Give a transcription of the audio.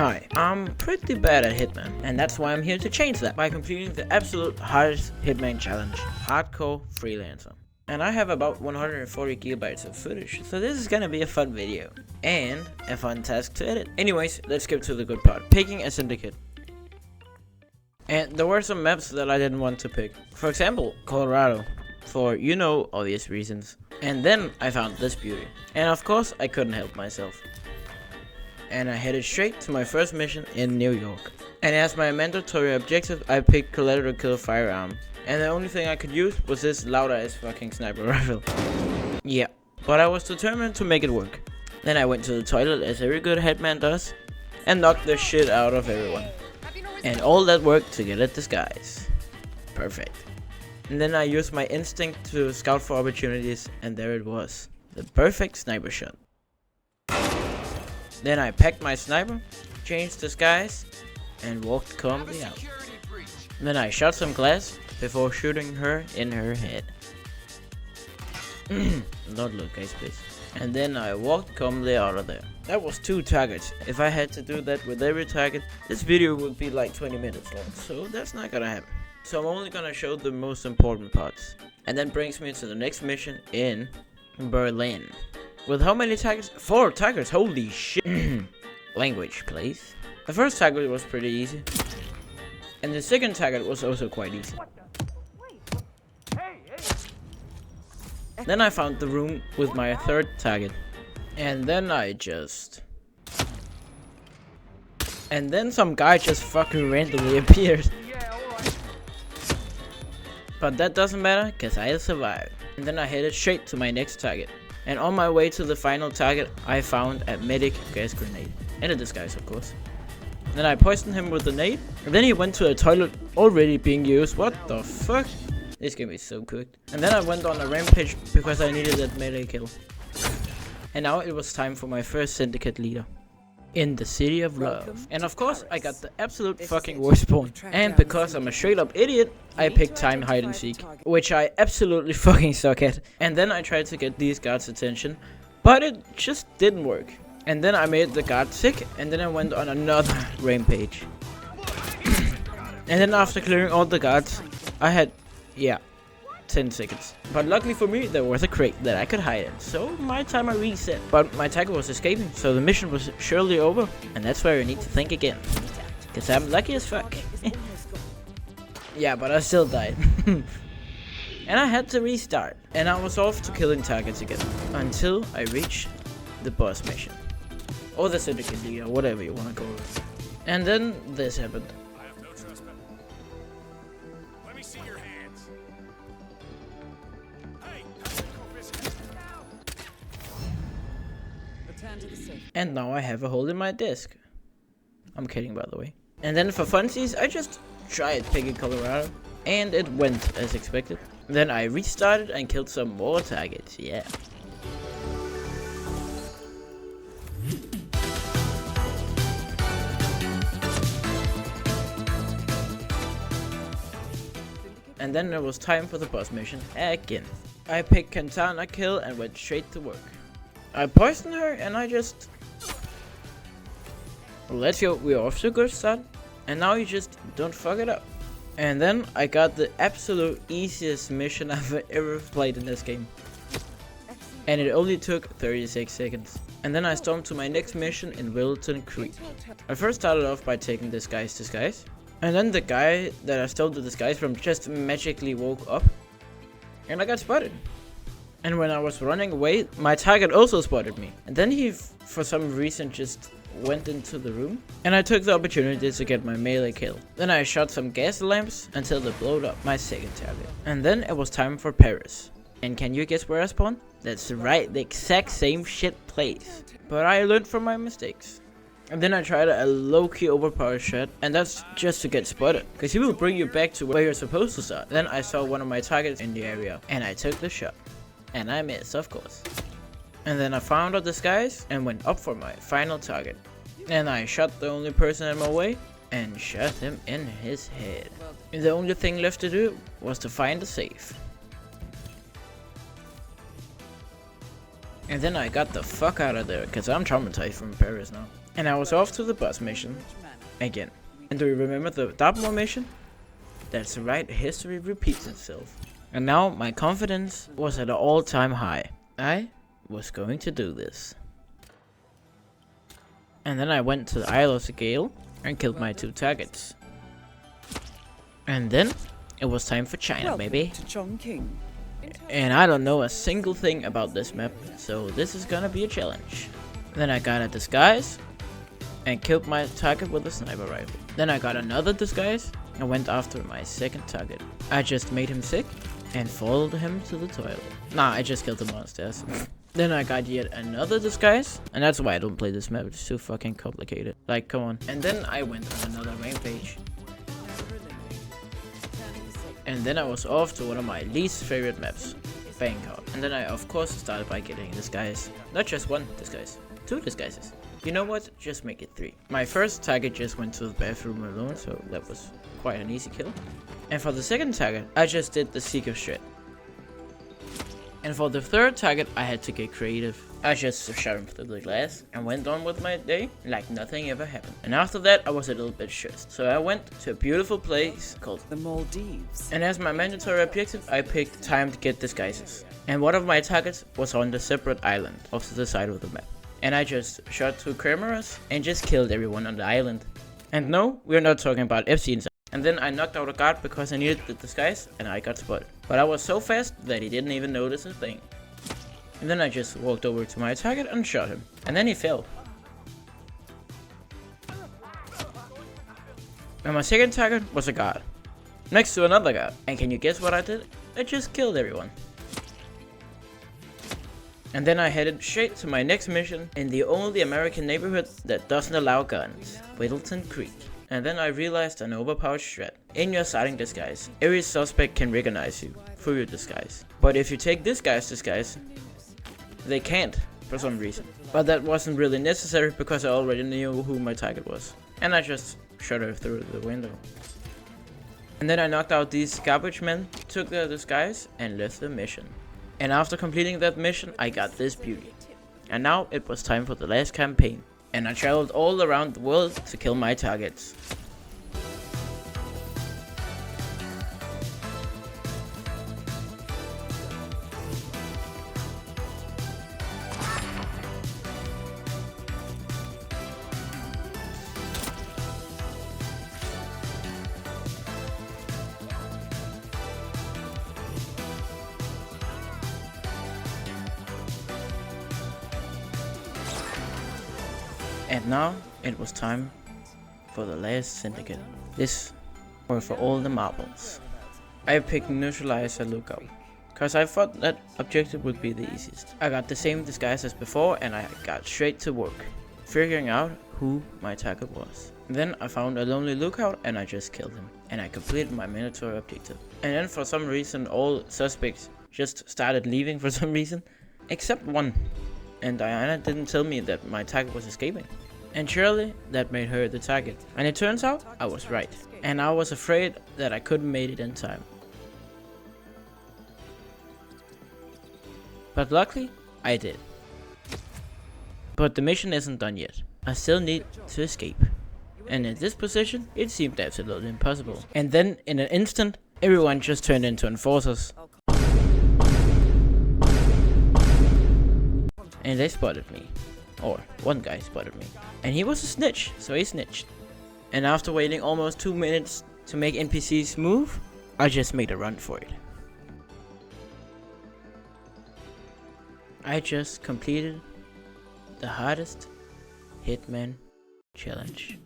Hi, I'm pretty bad at Hitman, and that's why I'm here to change that by completing the absolute hardest Hitman challenge, Hardcore Freelancer. And I have about 140 gigabytes of footage, so this is gonna be a fun video, and a fun task to edit. Anyways, let's get to the good part, picking a syndicate. And there were some maps that I didn't want to pick. For example, Colorado, for obvious reasons. And then I found this beauty, and of course I couldn't help myself. And I headed straight to my first mission in New York. And as my mandatory objective, I picked collateral kill firearm. And the only thing I could use was this loud ass fucking sniper rifle. Yeah, but I was determined to make it work. Then I went to the toilet as every good headman does, and knocked the shit out of everyone. And all that work to get a disguise. Perfect. And then I used my instinct to scout for opportunities, and there it was. The perfect sniper shot. Then I packed my sniper, changed disguise, and walked calmly out. Then I shot some glass before shooting her in her head. Don't look, guys, please. And then I walked calmly out of there. That was 2 targets. If I had to do that with every target, this video would be like 20 minutes long, so that's not gonna happen. So I'm only gonna show the most important parts. And that brings me to the next mission in Berlin. With how many targets? 4 targets, holy shit. Language, please. The first target was pretty easy. And the second target was also quite easy. Then I found the room with my third target. And then And then some guy just fucking randomly appeared. But that doesn't matter, cause I survived. And then I headed straight to my next target. And on my way to the final target, I found a medic gas grenade. And a disguise, of course. Then I poisoned him with the nade. And then he went to a toilet already being used. What the fuck? This game is so cooked. And then I went on a rampage because I needed that melee kill. And now it was time for my first syndicate leader. In the city of love. And of course, I got the absolute fucking worst spawn. And because I'm a straight up idiot, I picked time hide and seek, which I absolutely fucking suck at. And then I tried to get these guards' attention, but it just didn't work. And then I made the guard sick, and then I went on another rampage. And then after clearing all the guards, I had, 10 seconds. But luckily for me, there was a crate that I could hide in, so my timer reset. But my target was escaping, so the mission was surely over. And that's where you need to think again, cause I'm lucky as fuck. Yeah, but I still died. And I had to restart. And I was off to killing targets again, until I reached the boss mission. Or the syndicate leader, whatever you wanna call it. And then this happened. And now I have a hole in my disc. I'm kidding, by the way. And then for funsies, I just tried picking Colorado, and it went as expected. Then I restarted and killed some more targets, yeah. And then it was time for the boss mission again. I picked Katana kill and went straight to work. I poisoned her and I just... Let's go, we're off to a good start. And now you just don't fuck it up. And then I got the absolute easiest mission I've ever played in this game. And it only took 36 seconds. And then I stormed to my next mission in Widdton Creek. I first started off by taking this guy's disguise. And then the guy that I stole the disguise from just magically woke up. And I got spotted. And when I was running away, my target also spotted me. And then he, for some reason, just went into the room. And I took the opportunity to get my melee kill. Then I shot some gas lamps until they blowed up my second target. And then it was time for Paris. And can you guess where I spawned? That's right, the exact same shit place. But I learned from my mistakes. And then I tried a low-key overpowered shot, and that's just to get spotted, because he will bring you back to where you're supposed to start. Then I saw one of my targets in the area, and I took the shot. And I missed, of course. And then I found a disguise and went up for my final target. And I shot the only person in my way and shot him in his head. And the only thing left to do was to find a safe. And then I got the fuck out of there, cause I'm traumatized from Paris now. And I was off to the bus mission again. And do you remember the Dartmoor mission? That's right, history repeats itself. And now my confidence was at an all-time high. I was going to do this. And then I went to the Isle of Gale and killed my 2 targets. And then it was time for China, baby. And I don't know a single thing about this map, so this is gonna be a challenge. Then I got a disguise and killed my target with a sniper rifle. Then I got another disguise and went after my 2nd target. I just made him sick and followed him to the toilet. Nah, I just killed him on the stairs. Then I got yet another disguise, and that's why I don't play this map, it's too fucking complicated. Like, come on. And then I went on another rampage. And then I was off to one of my least favorite maps, Bangkok. And then I of course started by getting a disguise. Not just 1 disguise, 2 disguises. You know what? Just make it 3. My first target just went to the bathroom alone, so that was quite an easy kill. And for the 2nd target, I just did the Seeker shit. And for the 3rd target, I had to get creative. I just shot him through the glass and went on with my day like nothing ever happened. And after that, I was a little bit stressed. So I went to a beautiful place called the Maldives. And as my mandatory objective, I picked time to get disguises. And one of my targets was on the separate island off to the side of the map. And I just shot 2 cameras and just killed everyone on the island. And no, we're not talking about Epstein's. And then I knocked out a guard because I needed the disguise and I got spotted. But I was so fast that he didn't even notice a thing. And then I just walked over to my target and shot him. And then he fell. And my 2nd target was a guard. Next to another guard. And can you guess what I did? I just killed everyone. And then I headed straight to my next mission in the only American neighborhood that doesn't allow guns, Widdton Creek. And then I realized an overpowered strat. In your sighting disguise, every suspect can recognize you through your disguise. But if you take this guy's disguise, they can't for some reason. But that wasn't really necessary because I already knew who my target was. And I just shot her through the window. And then I knocked out these garbage men, took their disguise and left the mission. And after completing that mission, I got this beauty. And now it was time for the last campaign. And I traveled all around the world to kill my targets. And now it was time for the last Syndicate. This were for all the marbles. I picked neutralize a lookout, cause I thought that objective would be the easiest. I got the same disguise as before and I got straight to work, figuring out who my target was. Then I found a lonely lookout and I just killed him. And I completed my mandatory objective. And then for some reason all suspects just started leaving for some reason, except one. And Diana didn't tell me that my target was escaping. And surely that made her the target. And it turns out I was right. And I was afraid that I couldn't make it in time. But luckily, I did. But the mission isn't done yet. I still need to escape. And in this position, it seemed absolutely impossible. And then, in an instant, everyone just turned into enforcers. And they spotted me. Or, one guy spotted me. And he was a snitch, so he snitched. And after waiting almost 2 minutes to make NPCs move, I just made a run for it. I just completed the hardest Hitman challenge.